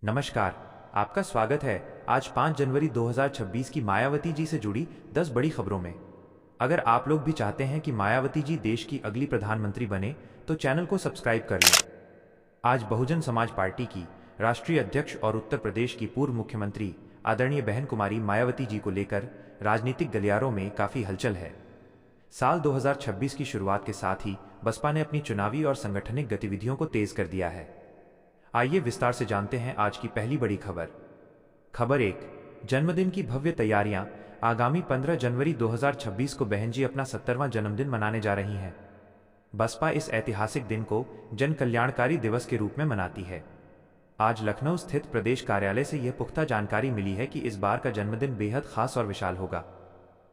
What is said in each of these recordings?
नमस्कार। आपका स्वागत है आज 5 जनवरी 2026 की मायावती जी से जुड़ी 10 बड़ी खबरों में। अगर आप लोग भी चाहते हैं कि मायावती जी देश की अगली प्रधानमंत्री बने तो चैनल को सब्सक्राइब कर लें। आज बहुजन समाज पार्टी की राष्ट्रीय अध्यक्ष और उत्तर प्रदेश की पूर्व मुख्यमंत्री आदरणीय बहन कुमारी मायावती जी को लेकर राजनीतिक गलियारों में काफी हलचल है। साल 2026 की शुरुआत के साथ ही बसपा ने अपनी चुनावी और संगठनिक गतिविधियों को तेज कर दिया है। आइए विस्तार से जानते हैं आज की पहली बड़ी खबर। खबर 1, जन्मदिन की भव्य तैयारियां। आगामी 15 जनवरी 2026 को बहन जी अपना 70वां जन्मदिन मनाने जा रही हैं। बसपा इस ऐतिहासिक दिन को जन कल्याणकारी दिवस के रूप में मनाती है। आज लखनऊ स्थित प्रदेश कार्यालय से यह पुख्ता जानकारी मिली है कि इस बार का जन्मदिन बेहद खास और विशाल होगा।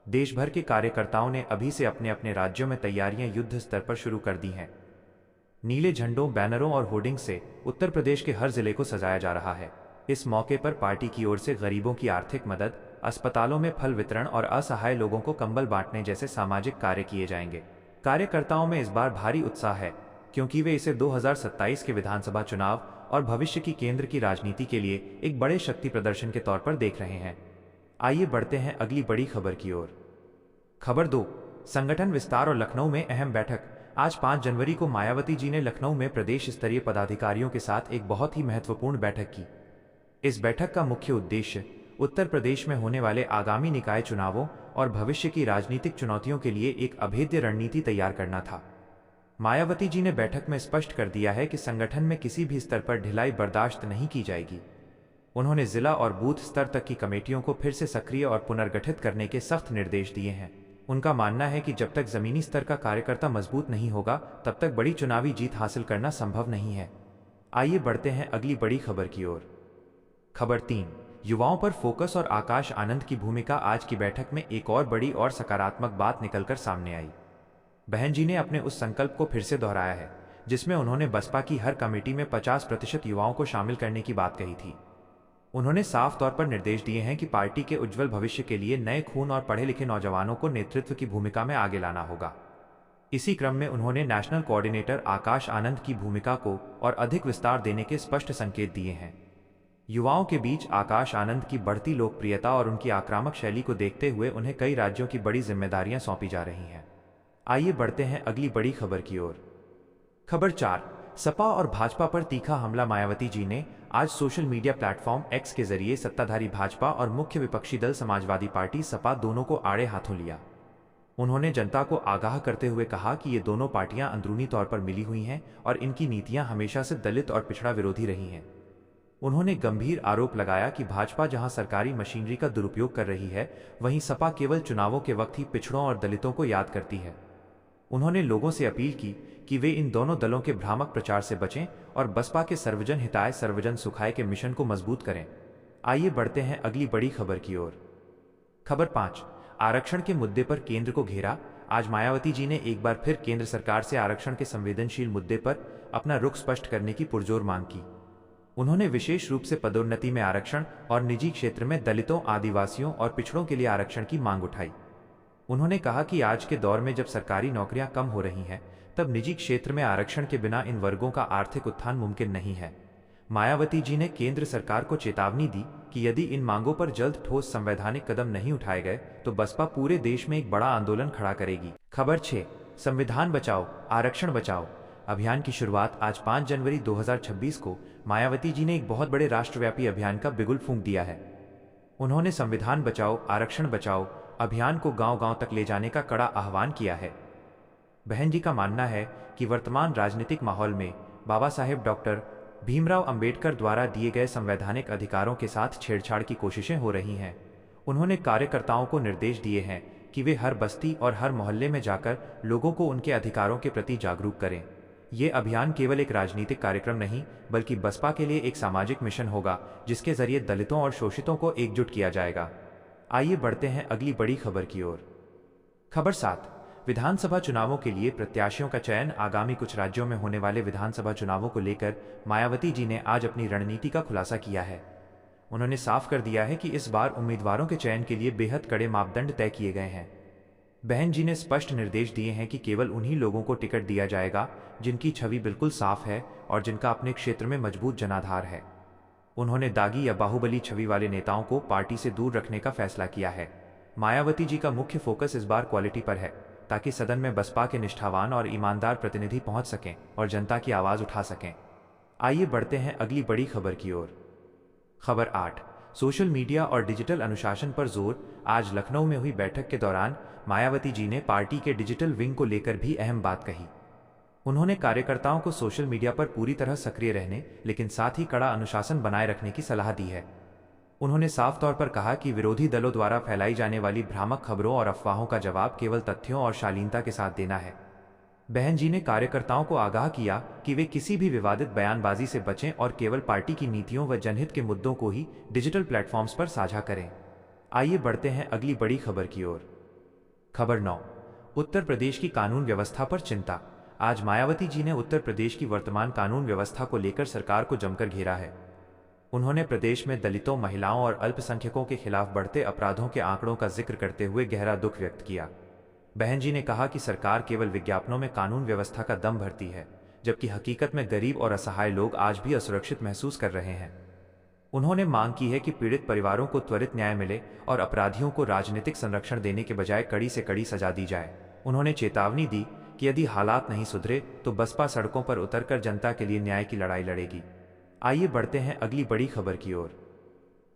देश भर के कार्यकर्ताओं ने अभी से अपने अपने राज्यों में तैयारियां युद्ध स्तर पर शुरू कर दी हैं। नीले झंडों, बैनरों और होर्डिंग से उत्तर प्रदेश के हर जिले को सजाया जा रहा है। इस मौके पर पार्टी की ओर से गरीबों की आर्थिक मदद, अस्पतालों में फल वितरण और असहाय लोगों को कंबल बांटने जैसे सामाजिक कार्य किए जाएंगे। कार्यकर्ताओं में इस बार भारी उत्साह है क्योंकि वे इसे 2027 के विधानसभा चुनाव और भविष्य की केंद्र की राजनीति के लिए एक बड़े शक्ति प्रदर्शन के तौर पर देख रहे हैं। आइए बढ़ते हैं अगली बड़ी खबर की ओर। खबर 2, संगठन विस्तार और लखनऊ में अहम बैठक। आज 5 जनवरी को मायावती जी ने लखनऊ में प्रदेश स्तरीय पदाधिकारियों के साथ एक बहुत ही महत्वपूर्ण बैठक की। इस बैठक का मुख्य उद्देश्य उत्तर प्रदेश में होने वाले आगामी निकाय चुनावों और भविष्य की राजनीतिक चुनौतियों के लिए एक अभेद्य रणनीति तैयार करना था। मायावती जी ने बैठक में स्पष्ट कर दिया है कि संगठन में किसी भी स्तर पर ढिलाई बर्दाश्त नहीं की जाएगी। उन्होंने जिला और बूथ स्तर तक की कमेटियों को फिर से सक्रिय और पुनर्गठित करने के सख्त निर्देश दिए हैं। उनका मानना है कि जब तक जमीनी स्तर का कार्यकर्ता मजबूत नहीं होगा तब तक बड़ी चुनावी जीत हासिल करना संभव नहीं है। आइए बढ़ते हैं अगली बड़ी खबर की ओर। खबर 3, युवाओं पर फोकस और आकाश आनंद की भूमिका। आज की बैठक में एक और बड़ी और सकारात्मक बात निकलकर सामने आई। बहन जी ने अपने उस संकल्प को फिर से दोहराया है जिसमें उन्होंने बसपा की हर कमेटी में 50% युवाओं को शामिल करने की बात कही थी। उन्होंने साफ तौर पर निर्देश दिए हैं कि पार्टी के उज्जवल भविष्य के लिए नए खून और पढ़े लिखे नौजवानों को नेतृत्व की भूमिका में आगे लाना होगा। इसी क्रम में उन्होंने नेशनल कोऑर्डिनेटर आकाश आनंद की भूमिका को और अधिक विस्तार देने के स्पष्ट संकेत दिए हैं। युवाओं के बीच आकाश आनंद की बढ़ती लोकप्रियता और उनकी आक्रामक शैली को देखते हुए उन्हें कई राज्यों की बड़ी जिम्मेदारियां सौंपी जा रही हैं। आइए बढ़ते हैं अगली बड़ी खबर की ओर। खबर 4, सपा और भाजपा पर तीखा हमला। मायावती जी ने आज सोशल मीडिया प्लेटफॉर्म एक्स के जरिए सत्ताधारी भाजपा और मुख्य विपक्षी दल समाजवादी पार्टी सपा दोनों को आड़े हाथों लिया। उन्होंने जनता को आगाह करते हुए कहा कि ये दोनों पार्टियां अंदरूनी तौर पर मिली हुई हैं और इनकी नीतियां हमेशा से दलित और पिछड़ा विरोधी रही हैं। उन्होंने गंभीर आरोप लगाया कि भाजपा जहां सरकारी मशीनरी का दुरुपयोग कर रही है, वहीं सपा केवल चुनावों के वक्त ही पिछड़ों और दलितों को याद करती है। उन्होंने लोगों से अपील की कि वे इन दोनों दलों के भ्रामक प्रचार से बचें और बसपा के सर्वजन हिताय सर्वजन सुखाय के मिशन को मजबूत करें। आइए बढ़ते हैं अगली बड़ी खबर की ओर। खबर 5, आरक्षण के मुद्दे पर केंद्र को घेरा। आज मायावती जी ने एक बार फिर केंद्र सरकार से आरक्षण के संवेदनशील मुद्दे पर अपना रुख स्पष्ट करने की पुरजोर मांग की। उन्होंने विशेष रूप से पदोन्नति में आरक्षण और निजी क्षेत्र में दलितों, आदिवासियों और पिछड़ों के लिए आरक्षण की मांग उठाई। उन्होंने कहा कि आज के दौर में जब सरकारी नौकरियां कम हो रही हैं, तब निजी क्षेत्र में आरक्षण के बिना इन वर्गों का आर्थिक उत्थान मुमकिन नहीं है। मायावती जी ने केंद्र सरकार को चेतावनी दी कि यदि इन मांगों पर जल्द ठोस संवैधानिक कदम नहीं उठाए गए तो बसपा पूरे देश में एक बड़ा आंदोलन खड़ा करेगी। खबर 6, संविधान बचाओ आरक्षण बचाओ अभियान की शुरुआत। आज 5 जनवरी 2026 को मायावती जी ने एक बहुत बड़े राष्ट्रव्यापी अभियान का बिगुल फूंक दिया है। उन्होंने संविधान बचाओ आरक्षण बचाओ अभियान को गांव-गांव तक ले जाने का कड़ा आह्वान किया है। बहन जी का मानना है कि वर्तमान राजनीतिक माहौल में बाबा साहेब डॉक्टर भीमराव अंबेडकर द्वारा दिए गए संवैधानिक अधिकारों के साथ छेड़छाड़ की कोशिशें हो रही हैं। उन्होंने कार्यकर्ताओं को निर्देश दिए हैं कि वे हर बस्ती और हर मोहल्ले में जाकर लोगों को उनके अधिकारों के प्रति जागरूक करें। ये अभियान केवल एक राजनीतिक कार्यक्रम नहीं बल्कि बसपा के लिए एक सामाजिक मिशन होगा जिसके जरिए दलितों और शोषितों को एकजुट किया जाएगा। आइए बढ़ते हैं अगली बड़ी खबर की ओर। खबर 7, विधानसभा चुनावों के लिए प्रत्याशियों का चयन। आगामी कुछ राज्यों में होने वाले विधानसभा चुनावों को लेकर मायावती जी ने आज अपनी रणनीति का खुलासा किया है। उन्होंने साफ कर दिया है कि इस बार उम्मीदवारों के चयन के लिए बेहद कड़े मापदंड तय किए गए हैं। बहन जी ने स्पष्ट निर्देश दिए हैं कि केवल उन्हीं लोगों को टिकट दिया जाएगा जिनकी छवि बिल्कुल साफ है और जिनका अपने क्षेत्र में मजबूत जनाधार है। उन्होंने दागी या बाहुबली छवि वाले नेताओं को पार्टी से दूर रखने का फैसला किया है। मायावती जी का मुख्य फोकस इस बार क्वालिटी पर है, ताकि सदन में बसपा के निष्ठावान और ईमानदार प्रतिनिधि पहुंच सकें और जनता की आवाज उठा सकें। आइए बढ़ते हैं अगली बड़ी खबर की ओर। खबर 8, सोशल मीडिया और डिजिटल अनुशासन पर जोर। आज लखनऊ में हुई बैठक के दौरान मायावती जी ने पार्टी के डिजिटल विंग को लेकर भी अहम बात कही। उन्होंने कार्यकर्ताओं को सोशल मीडिया पर पूरी तरह सक्रिय रहने, लेकिन साथ ही कड़ा अनुशासन बनाए रखने की सलाह दी है। उन्होंने साफ तौर पर कहा कि विरोधी दलों द्वारा फैलाई जाने वाली भ्रामक खबरों और अफवाहों का जवाब केवल तथ्यों और शालीनता के साथ देना है। बहन जी ने कार्यकर्ताओं को आगाह किया कि वे किसी भी विवादित बयानबाजी से बचें और केवल पार्टी की नीतियों व जनहित के मुद्दों को ही डिजिटल प्लेटफॉर्म्स पर साझा करें। आइए बढ़ते हैं अगली बड़ी खबर की ओर। खबर 9, उत्तर प्रदेश की कानून व्यवस्था पर चिंता। आज मायावती जी ने उत्तर प्रदेश की वर्तमान कानून व्यवस्था को लेकर सरकार को जमकर घेरा है। उन्होंने प्रदेश में दलितों, महिलाओं और अल्पसंख्यकों के खिलाफ बढ़ते अपराधों के आंकड़ों का जिक्र करते हुए गहरा दुख व्यक्त किया। बहन जी ने कहा कि सरकार केवल विज्ञापनों में कानून व्यवस्था का दम भरती है, जबकि हकीकत में गरीब और असहाय लोग आज भी असुरक्षित महसूस कर रहे हैं। उन्होंने मांग की है कि पीड़ित परिवारों को त्वरित न्याय मिले और अपराधियों को राजनीतिक संरक्षण देने के बजाय कड़ी से कड़ी सजा दी जाए। उन्होंने चेतावनी दी कि यदि हालात नहीं सुधरे तो बसपा सड़कों पर उतरकर जनता के लिए न्याय की लड़ाई लड़ेगी। आइए बढ़ते हैं अगली बड़ी खबर की ओर।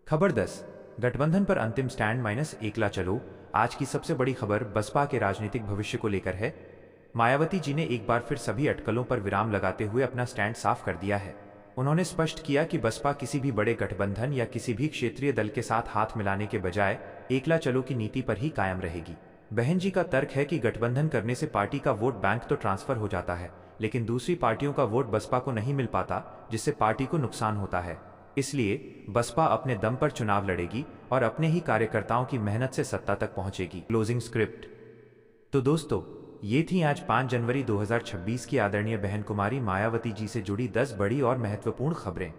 खबर 10, गठबंधन पर अंतिम स्टैंड - एकला चलो। आज की सबसे बड़ी खबर बसपा के राजनीतिक भविष्य को लेकर है। मायावती जी ने एक बार फिर सभी अटकलों पर विराम लगाते हुए अपना स्टैंड साफ कर दिया है। उन्होंने स्पष्ट किया कि बसपा किसी भी बड़े गठबंधन या किसी भी क्षेत्रीय दल के साथ हाथ मिलाने के बजाय एकला चलो की नीति पर ही कायम रहेगी। बहन जी का तर्क है कि गठबंधन करने से पार्टी का वोट बैंक तो ट्रांसफर हो जाता है, लेकिन दूसरी पार्टियों का वोट बसपा को नहीं मिल पाता, जिससे पार्टी को नुकसान होता है। इसलिए बसपा अपने दम पर चुनाव लड़ेगी और अपने ही कार्यकर्ताओं की मेहनत से सत्ता तक पहुंचेगी। Closing script. तो दोस्तों, ये थी आज 5 जनवरी 2026 की आदरणीय बहन कुमारी मायावती जी से जुड़ी 10 बड़ी और महत्वपूर्ण खबरें।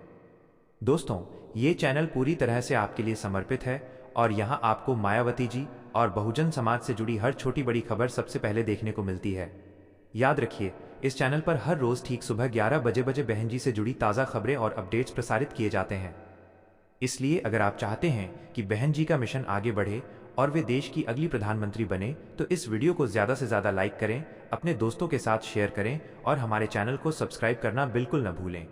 दोस्तों, ये चैनल पूरी तरह से आपके लिए समर्पित है और यहाँ आपको मायावती जी और बहुजन समाज से जुड़ी हर छोटी बड़ी खबर सबसे पहले देखने को मिलती है। याद रखिए, इस चैनल पर हर रोज ठीक सुबह 11 बजे बहन जी से जुड़ी ताज़ा खबरें और अपडेट्स प्रसारित किए जाते हैं। इसलिए अगर आप चाहते हैं कि बहन जी का मिशन आगे बढ़े और वे देश की अगली प्रधानमंत्री बने, तो इस वीडियो को ज़्यादा से ज़्यादा लाइक करें, अपने दोस्तों के साथ शेयर करें और हमारे चैनल को सब्सक्राइब करना बिल्कुल न भूलें।